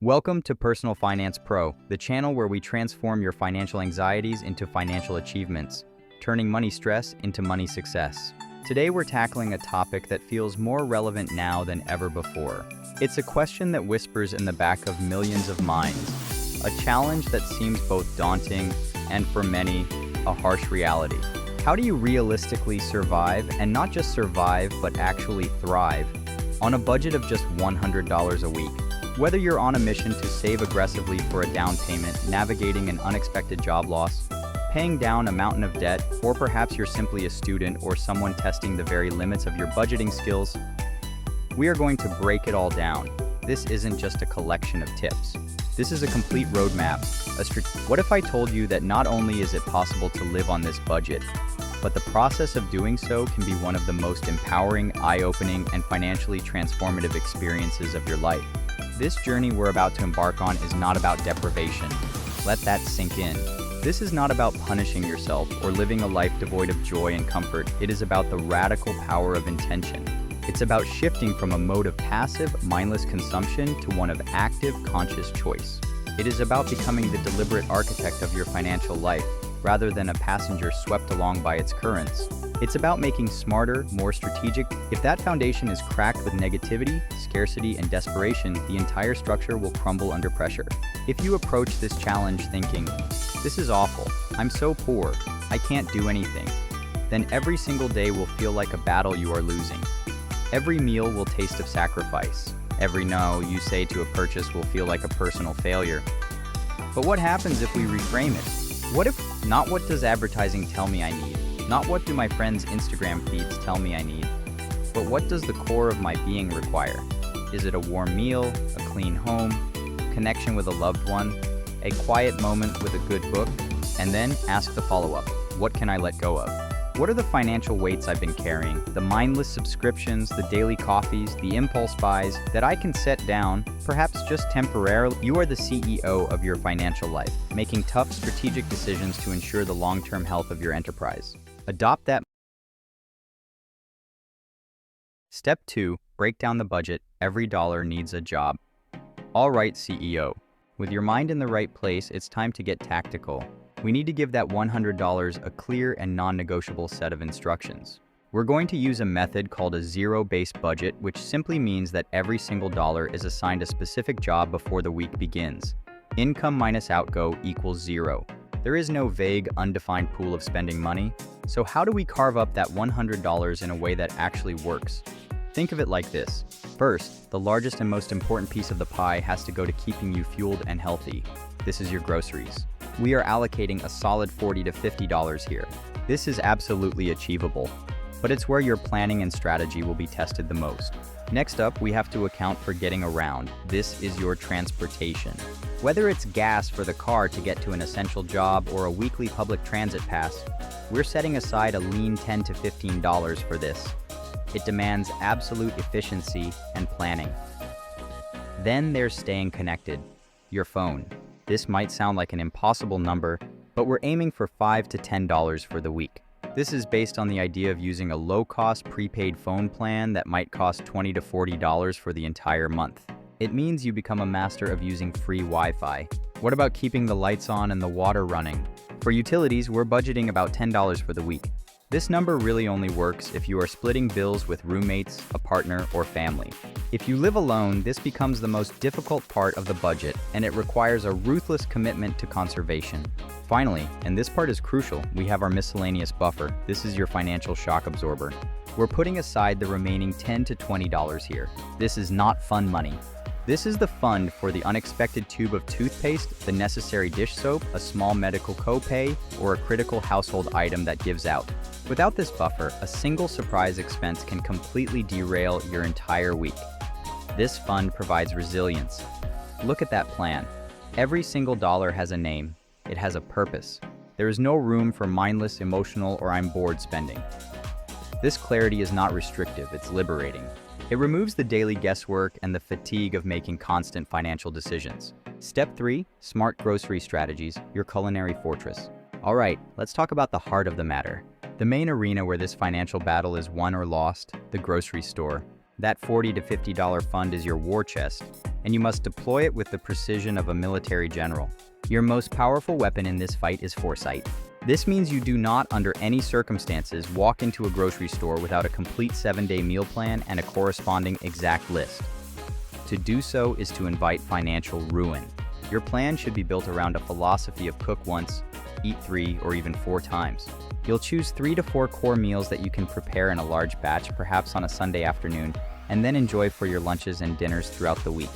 Welcome to Personal Finance Pro, the channel where we transform your financial anxieties into financial achievements, turning money stress into money success. Today we're tackling a topic that feels more relevant now than ever before. It's a question that whispers in the back of millions of minds, a challenge that seems both daunting and, for many, a harsh reality. How do you realistically survive, and not just survive, but actually thrive, on a budget of just $100 a week? Whether you're on a mission to save aggressively for a down payment, navigating an unexpected job loss, paying down a mountain of debt, or perhaps you're simply a student or someone testing the very limits of your budgeting skills, we are going to break it all down. This isn't just a collection of tips. This is a complete roadmap. What if I told you that not only is it possible to live on this budget, but the process of doing so can be one of the most empowering, eye-opening, and financially transformative experiences of your life? This journey we're about to embark on is not about deprivation. Let that sink in. This is not about punishing yourself or living a life devoid of joy and comfort. It is about the radical power of intention. It's about shifting from a mode of passive, mindless consumption to one of active, conscious choice. It is about becoming the deliberate architect of your financial life, rather than a passenger swept along by its currents. It's about making smarter, more strategic. If that foundation is cracked with negativity, scarcity, and desperation, the entire structure will crumble under pressure. If you approach this challenge thinking, "This is awful, I'm so poor, I can't do anything," then every single day will feel like a battle you are losing. Every meal will taste of sacrifice. Every no you say to a purchase will feel like a personal failure. But what happens if we reframe it? What if not what does advertising tell me I need? Not what do my friends' Instagram feeds tell me I need? But what does the core of my being require? Is it a warm meal, a clean home, connection with a loved one, a quiet moment with a good book? And then ask the follow-up, what can I let go of? What are the financial weights I've been carrying? The mindless subscriptions, the daily coffees, the impulse buys that I can set down, perhaps just temporarily. You are the CEO of your financial life, making tough strategic decisions to ensure the long-term health of your enterprise. Adopt that. Step 2, break down the budget. Every dollar needs a job. All right, CEO. With your mind in the right place, it's time to get tactical. We need to give that $100 a clear and non-negotiable set of instructions. We're going to use a method called a zero-based budget, which simply means that every single dollar is assigned a specific job before the week begins. Income minus outgo equals zero. There is no vague, undefined pool of spending money. So how do we carve up that $100 in a way that actually works? Think of it like this. First, the largest and most important piece of the pie has to go to keeping you fueled and healthy. This is your groceries. We are allocating a solid $40 to $50 here. This is absolutely achievable, but it's where your planning and strategy will be tested the most. Next up, we have to account for getting around. This is your transportation. Whether it's gas for the car to get to an essential job or a weekly public transit pass, we're setting aside a lean $10 to $15 for this. It demands absolute efficiency and planning. Then there's staying connected. Your phone. This might sound like an impossible number, but we're aiming for $5 to $10 for the week. This is based on the idea of using a low-cost prepaid phone plan that might cost $20 to $40 for the entire month. It means you become a master of using free Wi-Fi. What about keeping the lights on and the water running? For utilities, we're budgeting about $10 for the week. This number really only works if you are splitting bills with roommates, a partner, or family. If you live alone, this becomes the most difficult part of the budget, and it requires a ruthless commitment to conservation. Finally, and this part is crucial, we have our miscellaneous buffer. This is your financial shock absorber. We're putting aside the remaining $10 to $20 here. This is not fun money. This is the fund for the unexpected tube of toothpaste, the necessary dish soap, a small medical copay, or a critical household item that gives out. Without this buffer, a single surprise expense can completely derail your entire week. This fund provides resilience. Look at that plan. Every single dollar has a name. It has a purpose. There is no room for mindless, emotional, or I'm bored spending. This clarity is not restrictive, it's liberating. It removes the daily guesswork and the fatigue of making constant financial decisions. Step 3, smart grocery strategies, your culinary fortress. All right, let's talk about the heart of the matter. The main arena where this financial battle is won or lost, the grocery store. That $40 to $50 fund is your war chest, and you must deploy it with the precision of a military general. Your most powerful weapon in this fight is foresight. This means you do not, under any circumstances, walk into a grocery store without a complete 7-day meal plan and a corresponding exact list. To do so is to invite financial ruin. Your plan should be built around a philosophy of cook once, eat 3 or even 4 times. You'll choose 3 to 4 core meals that you can prepare in a large batch, perhaps on a Sunday afternoon, and then enjoy for your lunches and dinners throughout the week.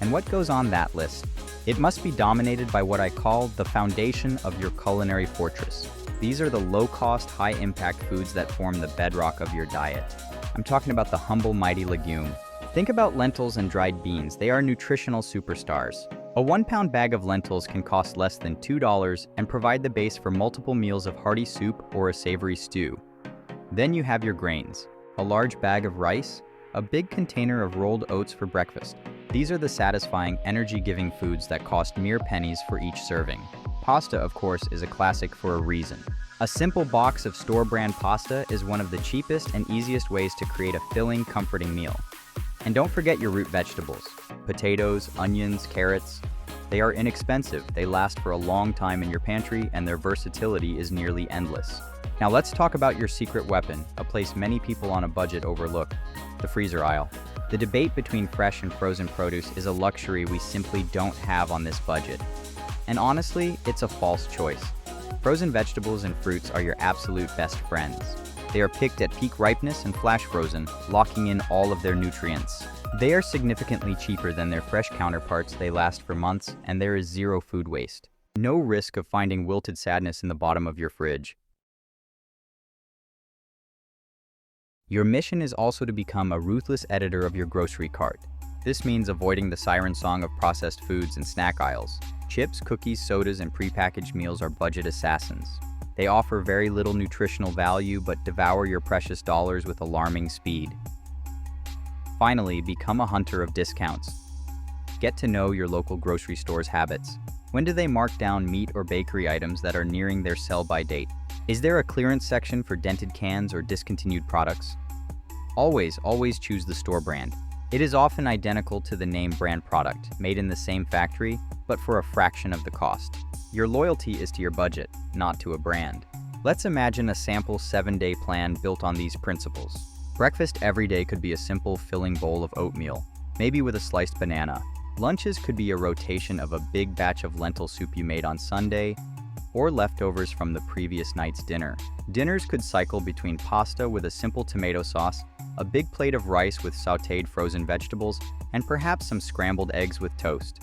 And what goes on that list? It must be dominated by what I call the foundation of your culinary fortress. These are the low-cost, high-impact foods that form the bedrock of your diet. I'm talking about the humble, mighty legume. Think about lentils and dried beans. They are nutritional superstars. A 1-pound bag of lentils can cost less than $2 and provide the base for multiple meals of hearty soup or a savory stew. Then you have your grains. A large bag of rice, a big container of rolled oats for breakfast. These are the satisfying, energy-giving foods that cost mere pennies for each serving. Pasta, of course, is a classic for a reason. A simple box of store-brand pasta is one of the cheapest and easiest ways to create a filling, comforting meal. And don't forget your root vegetables. Potatoes, onions, carrots. They are inexpensive, they last for a long time in your pantry, and their versatility is nearly endless. Now let's talk about your secret weapon, a place many people on a budget overlook: the freezer aisle. The debate between fresh and frozen produce is a luxury we simply don't have on this budget. And honestly, it's a false choice. Frozen vegetables and fruits are your absolute best friends. They are picked at peak ripeness and flash frozen, locking in all of their nutrients. They are significantly cheaper than their fresh counterparts, they last for months, and there is zero food waste. No risk of finding wilted sadness in the bottom of your fridge. Your mission is also to become a ruthless editor of your grocery cart. This means avoiding the siren song of processed foods and snack aisles. Chips, cookies, sodas, and prepackaged meals are budget assassins. They offer very little nutritional value but devour your precious dollars with alarming speed. Finally, become a hunter of discounts. Get to know your local grocery store's habits. When do they mark down meat or bakery items that are nearing their sell-by date? Is there a clearance section for dented cans or discontinued products? Always choose the store brand. It is often identical to the name brand product, made in the same factory, but for a fraction of the cost. Your loyalty is to your budget, not to a brand. Let's imagine a sample 7-day plan built on these principles. Breakfast every day could be a simple, filling bowl of oatmeal, maybe with a sliced banana. Lunches could be a rotation of a big batch of lentil soup you made on Sunday, or leftovers from the previous night's dinner. Dinners could cycle between pasta with a simple tomato sauce, a big plate of rice with sautéed frozen vegetables, and perhaps some scrambled eggs with toast.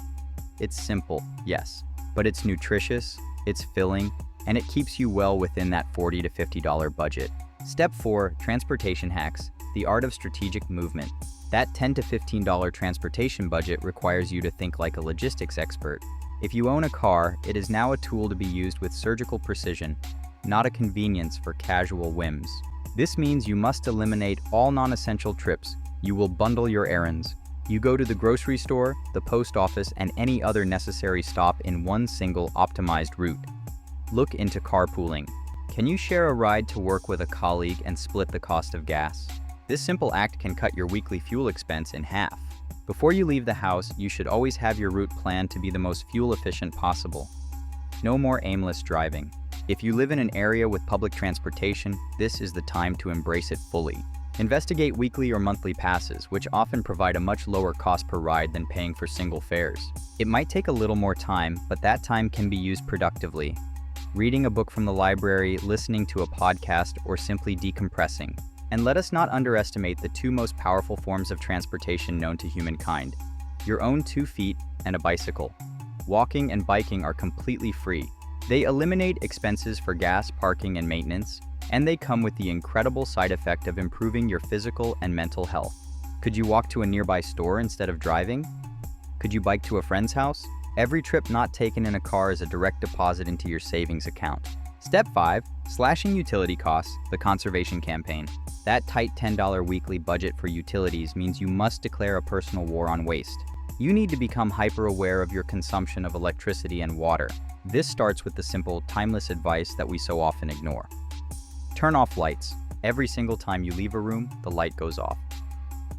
It's simple, yes, but it's nutritious, it's filling, and it keeps you well within that $40 to $50 budget. Step 4, transportation hacks, the art of strategic movement. That $10 to $15 transportation budget requires you to think like a logistics expert. If you own a car, it is now a tool to be used with surgical precision, not a convenience for casual whims. This means you must eliminate all non-essential trips. You will bundle your errands. You go to the grocery store, the post office, and any other necessary stop in one single optimized route. Look into carpooling. Can you share a ride to work with a colleague and split the cost of gas? This simple act can cut your weekly fuel expense in half. Before you leave the house, you should always have your route planned to be the most fuel efficient possible. No more aimless driving. If you live in an area with public transportation, this is the time to embrace it fully. Investigate weekly or monthly passes, which often provide a much lower cost per ride than paying for single fares. It might take a little more time, but that time can be used productively. Reading a book from the library, listening to a podcast, or simply decompressing. And let us not underestimate the 2 most powerful forms of transportation known to humankind: your own 2 feet and a bicycle. Walking and biking are completely free. They eliminate expenses for gas, parking, and maintenance, and they come with the incredible side effect of improving your physical and mental health. Could you walk to a nearby store instead of driving? Could you bike to a friend's house? Every trip not taken in a car is a direct deposit into your savings account. Step 5, slashing utility costs, the conservation campaign. That tight $10 weekly budget for utilities means you must declare a personal war on waste. You need to become hyper-aware of your consumption of electricity and water. This starts with the simple, timeless advice that we so often ignore. Turn off lights. Every single time you leave a room, the light goes off.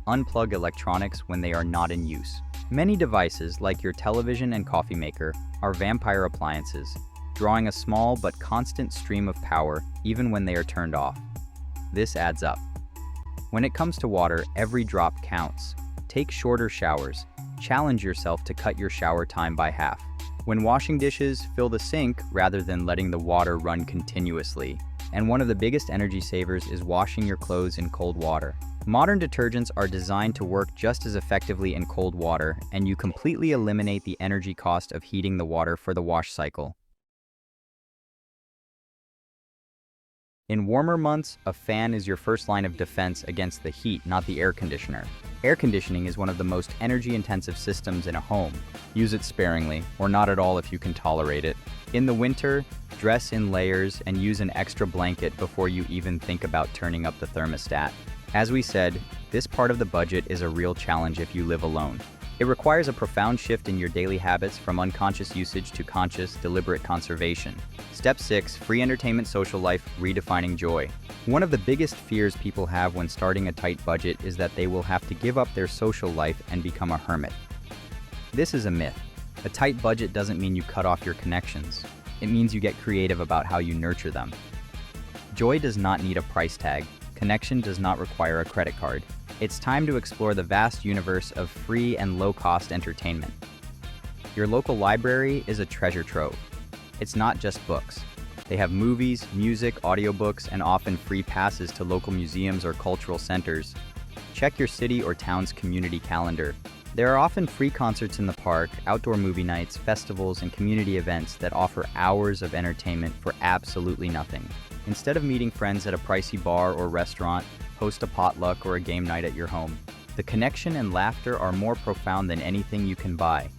unplug electronics when they are not in use. Many devices, like your television and coffee maker, are vampire appliances, drawing a small but constant stream of power even when they are turned off. This adds up. When it comes to water, every drop counts. Take shorter showers. Challenge yourself to cut your shower time by half. When washing dishes, fill the sink rather than letting the water run continuously. And one of the biggest energy savers is washing your clothes in cold water. Modern detergents are designed to work just as effectively in cold water, and you completely eliminate the energy cost of heating the water for the wash cycle. In warmer months, a fan is your first line of defense against the heat, not the air conditioner. Air conditioning is one of the most energy-intensive systems in a home. Use it sparingly, or not at all if you can tolerate it. In the winter, dress in layers and use an extra blanket before you even think about turning up the thermostat. As we said, this part of the budget is a real challenge if you live alone. It requires a profound shift in your daily habits from unconscious usage to conscious, deliberate conservation. Step 6. Free entertainment, social life, redefining joy. One of the biggest fears people have when starting a tight budget is that they will have to give up their social life and become a hermit. This is a myth. A tight budget doesn't mean you cut off your connections. It means you get creative about how you nurture them. Joy does not need a price tag. Connection does not require a credit card. It's time to explore the vast universe of free and low-cost entertainment. Your local library is a treasure trove. It's not just books. They have movies, music, audiobooks, and often free passes to local museums or cultural centers. Check your city or town's community calendar. There are often free concerts in the park, outdoor movie nights, festivals, and community events that offer hours of entertainment for absolutely nothing. Instead of meeting friends at a pricey bar or restaurant, host a potluck or a game night at your home. The connection and laughter are more profound than anything you can buy.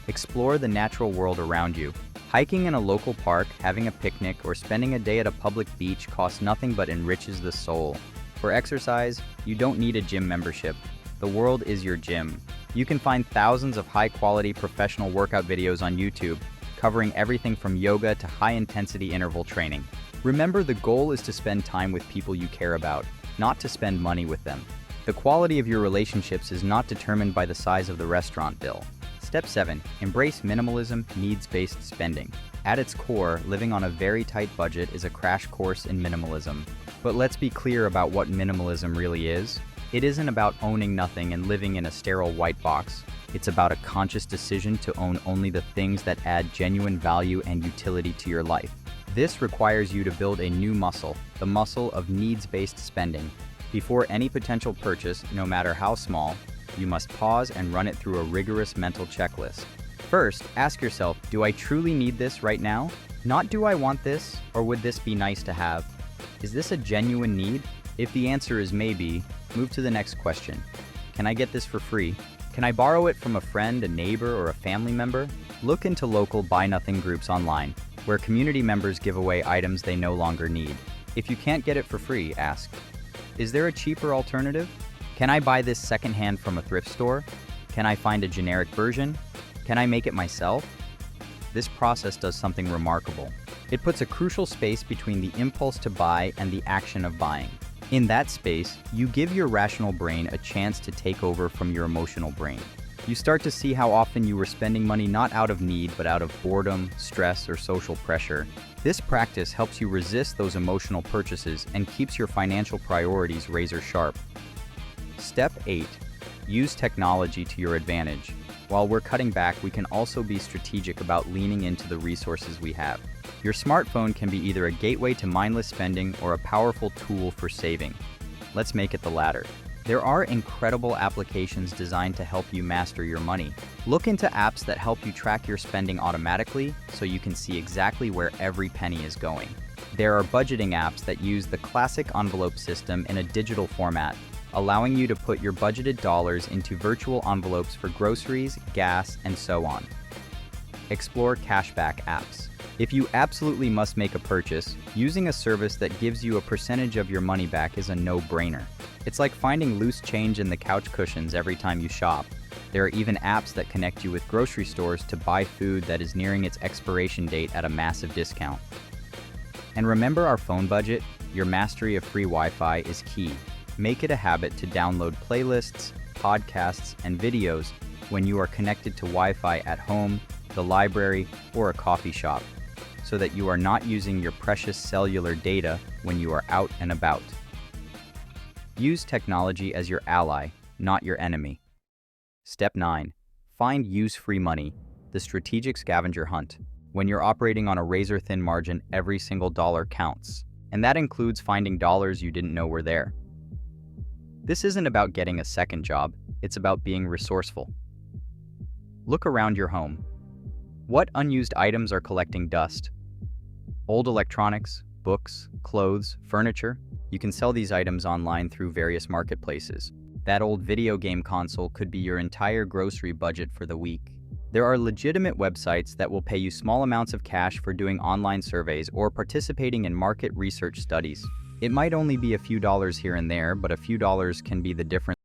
Explore the natural world around you. Hiking in a local park, having a picnic, or spending a day at a public beach costs nothing but enriches the soul. For exercise, you don't need a gym membership. The world is your gym. You can find thousands of high-quality professional workout videos on YouTube, covering everything from yoga to high-intensity interval training. Remember, the goal is to spend time with people you care about, not to spend money with them. The quality of your relationships is not determined by the size of the restaurant bill. Step 7. Embrace minimalism, needs-based spending. At its core, living on a very tight budget is a crash course in minimalism. But let's be clear about what minimalism really is. It isn't about owning nothing and living in a sterile white box. It's about a conscious decision to own only the things that add genuine value and utility to your life. This requires you to build a new muscle, the muscle of needs-based spending. Before any potential purchase, no matter how small, you must pause and run it through a rigorous mental checklist. First, ask yourself, do I truly need this right now? Not do I want this, or would this be nice to have? Is this a genuine need? If the answer is maybe, move to the next question. Can I get this for free? Can I borrow it from a friend, a neighbor, or a family member? Look into local buy-nothing groups online, where community members give away items they no longer need. If you can't get it for free, ask, is there a cheaper alternative? Can I buy this secondhand from a thrift store? Can I find a generic version? Can I make it myself? This process does something remarkable. It puts a crucial space between the impulse to buy and the action of buying. In that space, you give your rational brain a chance to take over from your emotional brain. You start to see how often you were spending money not out of need, but out of boredom, stress, or social pressure. This practice helps you resist those emotional purchases and keeps your financial priorities razor sharp. Step 8. Use technology to your advantage. While we're cutting back, we can also be strategic about leaning into the resources we have. Your smartphone can be either a gateway to mindless spending or a powerful tool for saving. Let's make it the latter. There are incredible applications designed to help you master your money. Look into apps that help you track your spending automatically so you can see exactly where every penny is going. There are budgeting apps that use the classic envelope system in a digital format, allowing you to put your budgeted dollars into virtual envelopes for groceries, gas, and so on. Explore cashback apps. If you absolutely must make a purchase, using a service that gives you a percentage of your money back is a no-brainer. It's like finding loose change in the couch cushions every time you shop. There are even apps that connect you with grocery stores to buy food that is nearing its expiration date at a massive discount. And remember our phone budget? Your mastery of free Wi-Fi is key. Make it a habit to download playlists, podcasts, and videos when you are connected to Wi-Fi at home, the library, or a coffee shop, so that you are not using your precious cellular data when you are out and about. Use technology as your ally, not your enemy. Step 9. Find use-free money, the strategic scavenger hunt. When you're operating on a razor-thin margin, every single dollar counts, and that includes finding dollars you didn't know were there. This isn't about getting a second job, it's about being resourceful. Look around your home. What unused items are collecting dust? Old electronics, books, clothes, furniture? You can sell these items online through various marketplaces. That old video game console could be your entire grocery budget for the week. There are legitimate websites that will pay you small amounts of cash for doing online surveys or participating in market research studies. It might only be a few dollars here and there, but a few dollars can be the difference.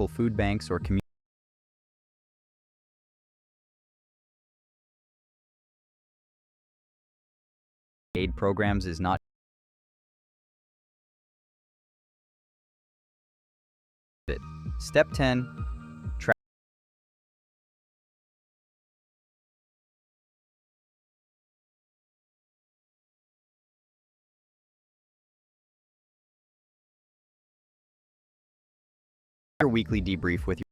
Food banks or community aid programs is not it. Step 10. Track your weekly debrief with your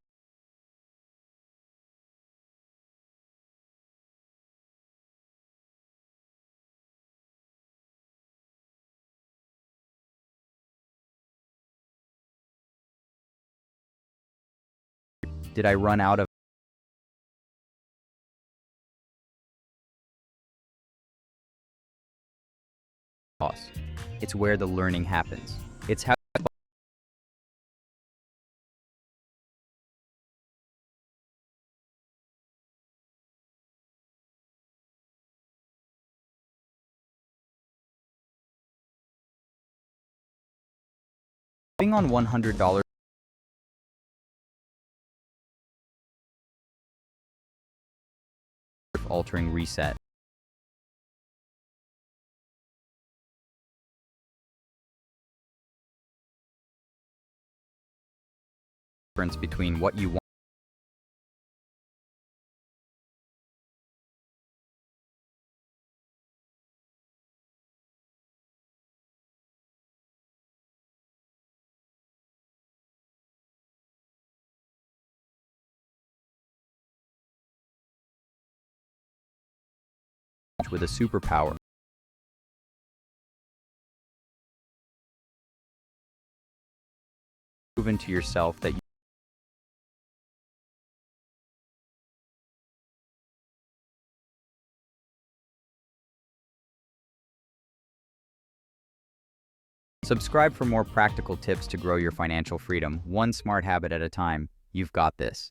Did I run out of costs? It's where the learning happens. It's how being on $100 altering reset. Difference between what you want. With a superpower. Proven to yourself that you subscribe for more practical tips to grow your financial freedom, one smart habit at a time. You've got this.